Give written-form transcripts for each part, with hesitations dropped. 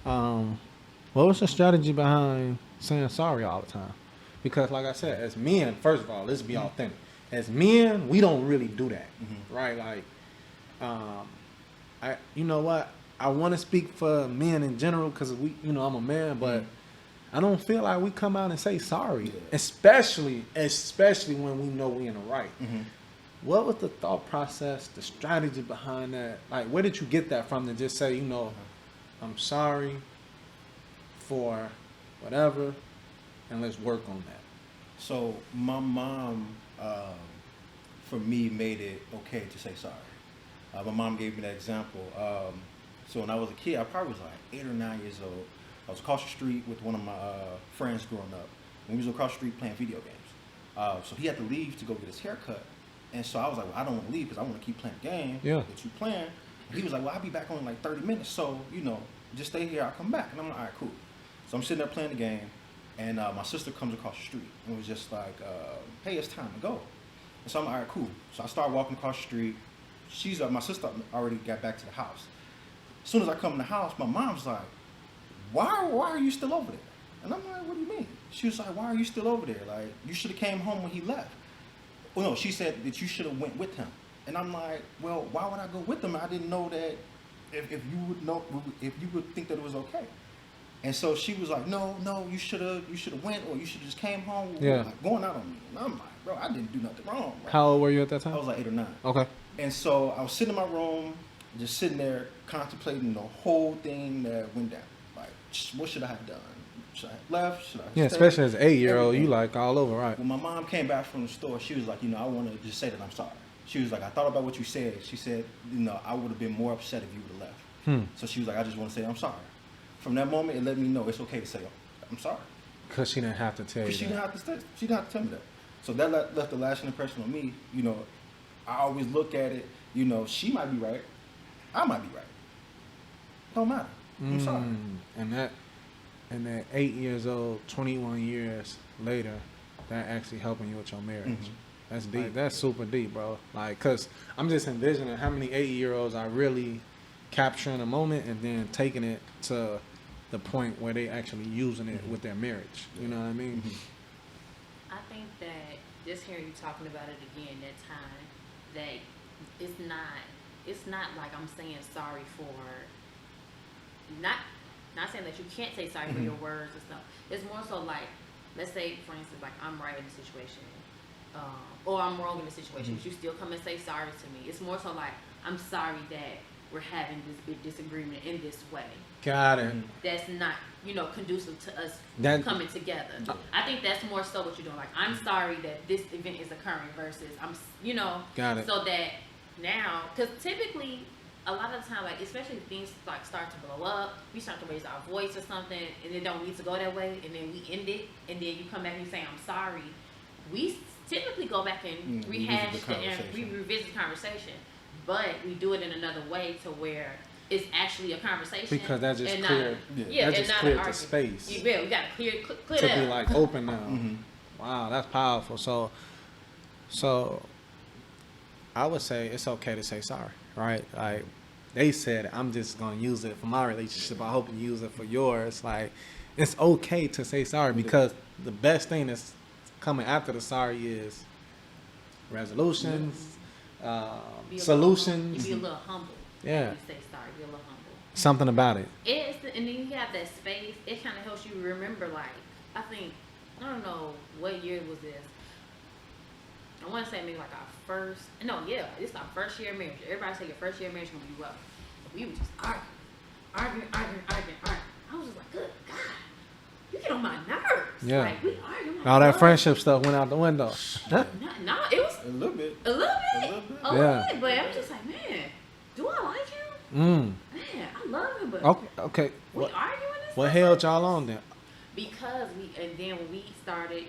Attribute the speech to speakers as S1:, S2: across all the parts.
S1: What was the strategy behind saying sorry all the time? Because, like I said, as men, first of all, let's be authentic. As men, we don't really do that, right? Like, um, you know what? I want to speak for men in general because I'm a man, but I don't feel like we come out and say sorry, especially when we know we in the right. What was the thought process, the strategy behind that? Like, where did you get that from to just say, I'm sorry for whatever, and let's work on that?
S2: So my mom, for me, made it okay to say sorry. My mom gave me that example. So when I was a kid, I probably was like 8 or 9 years old. I was across the street with one of my friends growing up. And we was across the street playing video games. So he had to leave to go get his haircut. And so I was like, well, I don't want to leave because I want to keep playing the game that you playing. And he was like, well, I'll be back only like 30 minutes. So, just stay here. I'll come back. And I'm like, all right, cool. So I'm sitting there playing the game. And my sister comes across the street and was just like, hey, it's time to go. And so I'm like, all right, cool. So I start walking across the street. My sister already got back to the house. As soon as I come in the house, my mom's like, why are you still over there? And I'm like, what do you mean? She was like, why are you still over there? Like, you should have came home when he left. Well, no, she said that you should have went with him. And I'm like, well, why would I go with him? I didn't know that if you would think that it was okay. And so she was like, no, you should have went, or you should have just came home. Like, going out on me. And I'm like, bro, I didn't do nothing wrong. Bro.
S1: How old were you at that time?
S2: I was like 8 or 9.
S1: Okay.
S2: And so I was sitting in my room, just sitting there contemplating the whole thing that went down. Like, what should I have done? Should I have left? Should I have stayed?
S1: Especially as an 8-year-old, you like all over, right?
S2: When my mom came back from the store, she was like, I want to just say that I'm sorry. She was like, I thought about what you said. She said, I would have been more upset if you would have left. So she was like, I just want to say I'm sorry. From that moment, it let me know it's okay to say I'm sorry.
S1: Because she didn't have to tell you
S2: she didn't have to tell me that. So that left a lasting impression on me. I always look at it, she might be right. I might be right. Don't matter. I'm sorry.
S1: And that 8 years old, 21 years later, that actually helping you with your marriage. That's deep. That's super deep, bro. Like, cause I'm just envisioning how many 8-year-olds are really capturing a moment and then taking it to the point where they actually using it with their marriage. You know what I mean?
S3: I think that just hearing you talking about it again, that time, that it's not like I'm saying sorry for, not saying that you can't say sorry for your words and stuff. It's more so like, let's say, for instance, like I'm right in the situation, or I'm wrong in the situation, but you still come and say sorry to me. It's more so like, I'm sorry that we're having this big disagreement in this way.
S1: Got it.
S3: That's not, conducive to us coming together. I think that's more so what you're doing. Like, I'm sorry that this event is occurring versus
S1: Got it.
S3: So that now, because typically, a lot of the time, like, especially if things like start to blow up, we start to raise our voice or something, and it don't need to go that way, and then we end it, and then you come back and you say, I'm sorry. We typically go back and rehash we revisit the conversation, but we do it in another way to where it's actually a conversation.
S1: Because that just cleared, that just cleared the space.
S3: We got to clear
S1: to
S3: that
S1: be
S3: up.
S1: like open now. Wow, that's powerful. So I would say it's okay to say sorry, right? Like they said, I'm just gonna use it for my relationship. I hope you use it for yours. Like it's okay to say sorry because the best thing that's coming after the sorry is resolutions, solutions.
S3: You be a little humble.
S1: Yeah.
S3: You say sorry, be a little humble.
S1: Something about it.
S3: And then you have that space. It kind of helps you remember. Like I don't know what year was this. I want to say maybe like it's our first year of marriage. Everybody say your first year of marriage is gonna be rough. We were just arguing. I was just like, good God, you get on my nerves.
S1: Yeah.
S3: Like we arguing.
S1: All that friendship stuff went out the window.
S3: No, it was
S2: a little bit.
S3: A little
S1: Yeah.
S3: bit. But I'm just like, man, do I like him? Man, I love him, but
S1: Okay.
S3: we arguing this.
S1: What held y'all on then?
S3: Because and then when we started,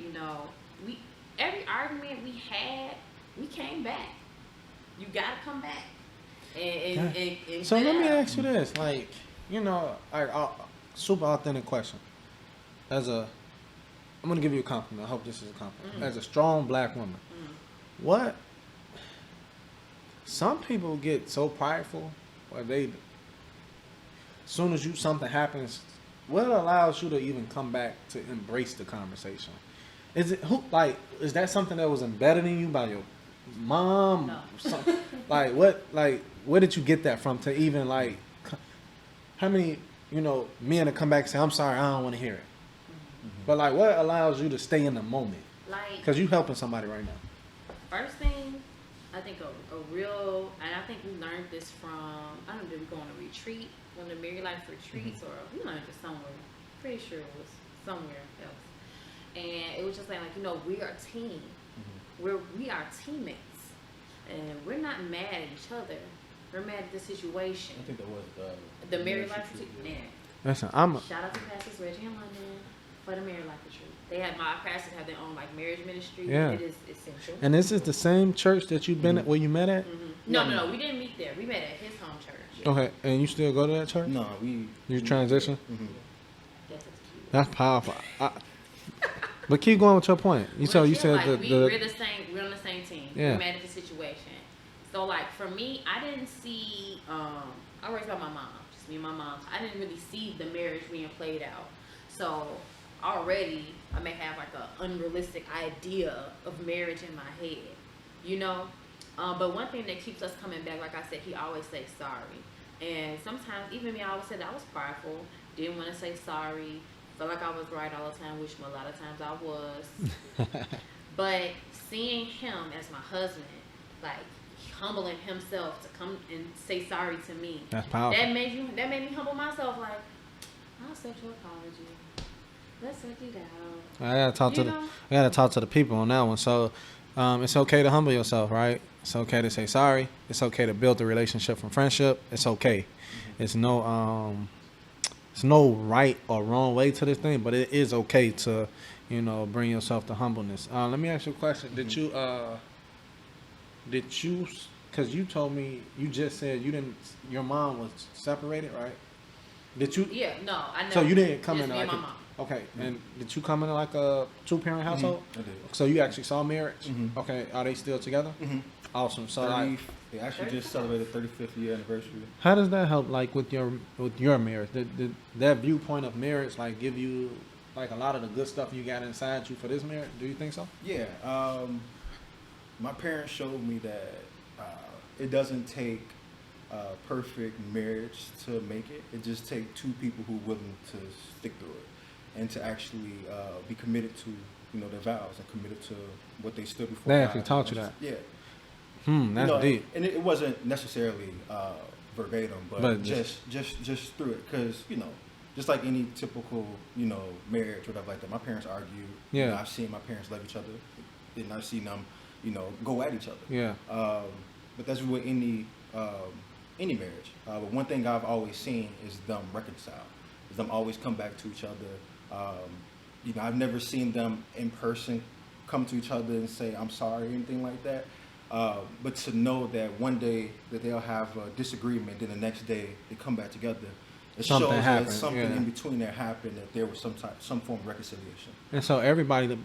S3: every argument we had, we came back. You gotta come back. And
S1: so let me ask you this, like, super authentic question. I'm gonna give you a compliment. I hope this is a compliment. As a strong black woman, what? Some people get so prideful, or soon as something happens, what allows you to even come back to embrace the conversation? Is that something that was embedded in you by your mom?
S3: No.
S1: Where did you get that from to even like, how many, men to come back and say, I'm sorry, I don't want to hear it.
S2: Mm-hmm.
S1: But like, what allows you to stay in the moment?
S3: Like,
S1: Because you helping somebody right now.
S3: first thing, I think a real, and I think we learned this from, I don't know, did we go on a retreat, one of the Married Life retreats, or we learned it somewhere. Pretty sure it was somewhere else. And it was just like, we are a team. We are teammates. And we're not mad at each other. We're mad at the situation.
S2: I think that was
S3: The Married Life retreat.
S2: yeah.
S3: Man.
S1: Listen,
S3: Shout out to Pastors Reggie and London for the Married Life retreat. They have, my pastors have their own like marriage ministry.
S1: Yeah.
S3: It is essential.
S1: and this is the same church that you've been at, where you met at?
S3: No, we didn't meet there. We met at his home church.
S1: Okay, and you still go to that church?
S2: No,
S1: You transition?
S2: Mm-hmm.
S3: That's cute.
S1: That's powerful. But keep going with your point. You said
S3: We're
S1: the
S3: the same. We're on the same team.
S1: Yeah.
S3: We're mad at the situation. So like for me, I didn't see. I raised by my mom, just me and my mom. I didn't really see the marriage being played out. So already, I may have like an unrealistic idea of marriage in my head, But one thing that keeps us coming back, like I said, he always says sorry. And sometimes, even me, I always said I was prideful, didn't want to say sorry, felt like I was right all the time, which a lot of times I was. But seeing him as my husband, like humbling himself to come and say sorry to me,
S1: That's powerful.
S3: That made me humble myself. Like, I'll accept your apology. Let's work it out.
S1: I gotta talk to the people on that one. So, it's okay to humble yourself, right? It's okay to say sorry. It's okay to build a relationship from friendship. It's okay. It's no right or wrong way to this thing, but it is okay to, bring yourself to humbleness. Let me ask you a question. Because you told me, you just said your mom was separated, right? Did you?
S3: Yeah, no, I know.
S1: So you didn't come
S3: Just
S1: in
S3: me
S1: like
S3: and my mom.
S1: okay, and did you come in like a 2-parent household?
S2: I did.
S1: So you actually saw marriage?
S2: Mhm.
S1: Okay, are they still together?
S2: Mm-hmm.
S1: Awesome. So like,
S2: They actually just celebrated 35th year anniversary.
S1: how does that help like with your marriage? Did that viewpoint of marriage like give you like a lot of the good stuff you got inside you for this marriage? Do you think so?
S2: Yeah. My parents showed me that it doesn't take a perfect marriage to make it. It just takes two people who are willing to stick through it and to actually be committed to their vows and committed to what they stood before.
S1: They
S2: God.
S1: actually taught you that?
S2: Yeah.
S1: That's deep.
S2: And it wasn't necessarily verbatim, but just through it, because just like any typical marriage, whatever like that. My parents argued.
S1: Yeah.
S2: I've seen my parents love each other, and I've seen them go at each other.
S1: Yeah.
S2: But that's with any marriage. But one thing I've always seen is them reconcile, is them always come back to each other. I've never seen them in person come to each other and say I'm sorry or anything like that. But to know that one day that they'll have a disagreement, then the next day they come back together, it
S1: Something
S2: shows
S1: happened,
S2: that something
S1: yeah.
S2: in between there happened, that there was some form of reconciliation.
S1: And so everybody that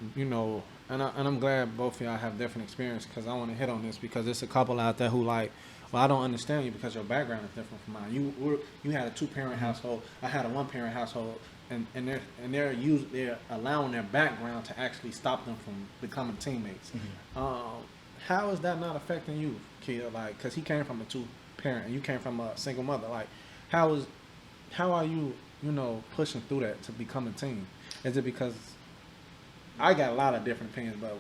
S1: and I'm glad both of y'all have different experience, because I want to hit on this, because there's a couple out there who like, well, I don't understand you because your background is different from mine. You had a 2-parent household. I had a 1-parent household, and they're allowing their background to actually stop them from becoming teammates.
S2: Mm-hmm.
S1: How is that not affecting you, Kia? Like, because he came from a 2-parent and you came from a single mother. Like, how are you pushing through that to become a team? Is it because I got a lot of different opinions, but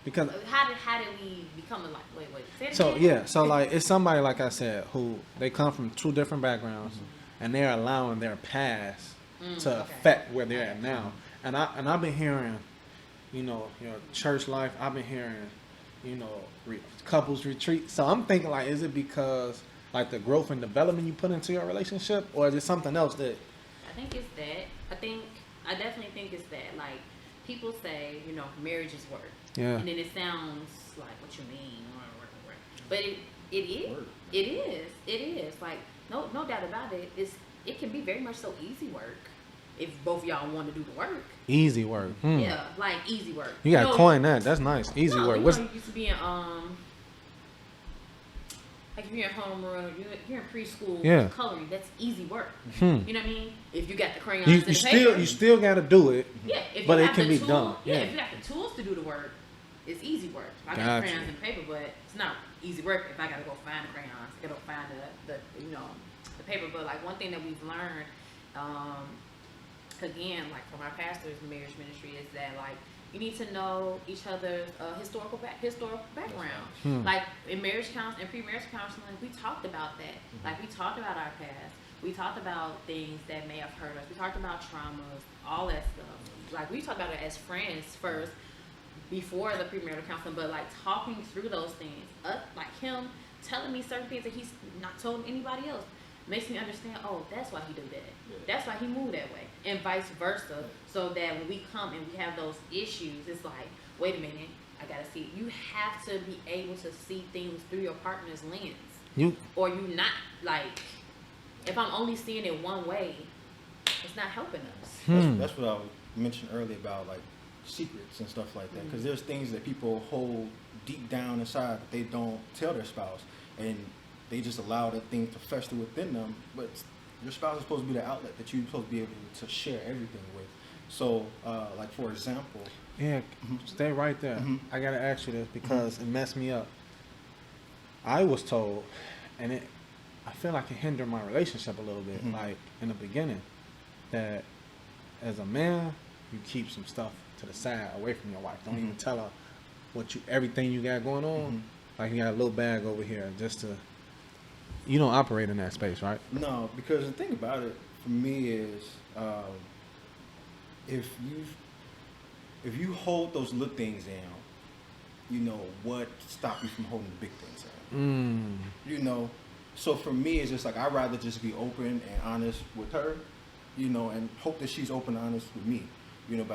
S1: because
S3: how did we become like wait say it
S1: so
S3: again?
S1: yeah, so like it's somebody, like I said, who they come from 2 different backgrounds, and they're allowing their past to affect where they're at now. And I've been hearing, your church life. I've been hearing, couples retreat. So I'm thinking like, is it because like the growth and development you put into your relationship, or is it something else that?
S3: I think it's that. I definitely think it's that. Like, people say, marriage is work.
S1: Yeah.
S3: And then it sounds like what you mean, but it is. It is. Like, no doubt about it. It can be very much so easy work if both of y'all want to do the work.
S1: Easy work.
S3: Yeah, like easy work.
S1: You got to coin that. That's nice. Easy work.
S3: You used to be in Like if you're in homeroom, you're in preschool
S1: Yeah.
S3: coloring. That's easy work.
S1: Hmm.
S3: You know what I mean? If you got the crayons
S1: You
S3: and the
S1: still
S3: paper,
S1: you still got to do it.
S3: yeah. If
S1: but
S3: you
S1: it
S3: have
S1: can
S3: the
S1: be
S3: tool,
S1: done.
S3: Yeah.
S1: Yeah.
S3: If you got the tools to do the work, it's easy work. I got
S1: Gotcha.
S3: crayons and paper, but it's not easy work if I gotta go find the crayons. I gotta find the the paper. But like one thing that we've learned, again, like from our pastor's marriage ministry, is that like you need to know each other's historical background. Like in marriage counseling and pre-marriage counseling, we talked about that. Like we talked about our past. We talked about things that may have hurt us. We talked about traumas, all that stuff. Like we talked about it as friends first, before the premarital counseling, but like talking through those things, like him telling me certain things that he's not told anybody else, makes me understand. Oh, that's why he did that.
S2: Yeah.
S3: That's why he moved that way, and vice versa. So that when we come and we have those issues, it's like, wait a minute, I gotta see. You have to be able to see things through your partner's lens, or you not like. If I'm only seeing it one way, it's not helping us.
S2: That's what I mentioned earlier about like secrets and stuff like that. Because there's things that people hold deep down inside that they don't tell their spouse, and they just allow that thing to fester within them. But your spouse is supposed to be the outlet that you're supposed to be able to share everything with. So, like for example,
S1: Yeah, stay right there. I gotta ask you this because it messed me up. I was told, and I feel like it hindered my relationship a little bit. Like in the beginning, that as a man, you keep some stuff to the side, away from your wife. Don't even tell her everything you got going on. Like you got a little bag over here, just to. You don't operate in that space, right?
S2: no, because the thing about it for me is, if you hold those little things down, you know what stops you from holding the big things down. You know, so for me, it's just like I'd rather just be open and honest with her, you know, and hope that she's open and honest with me, you know. But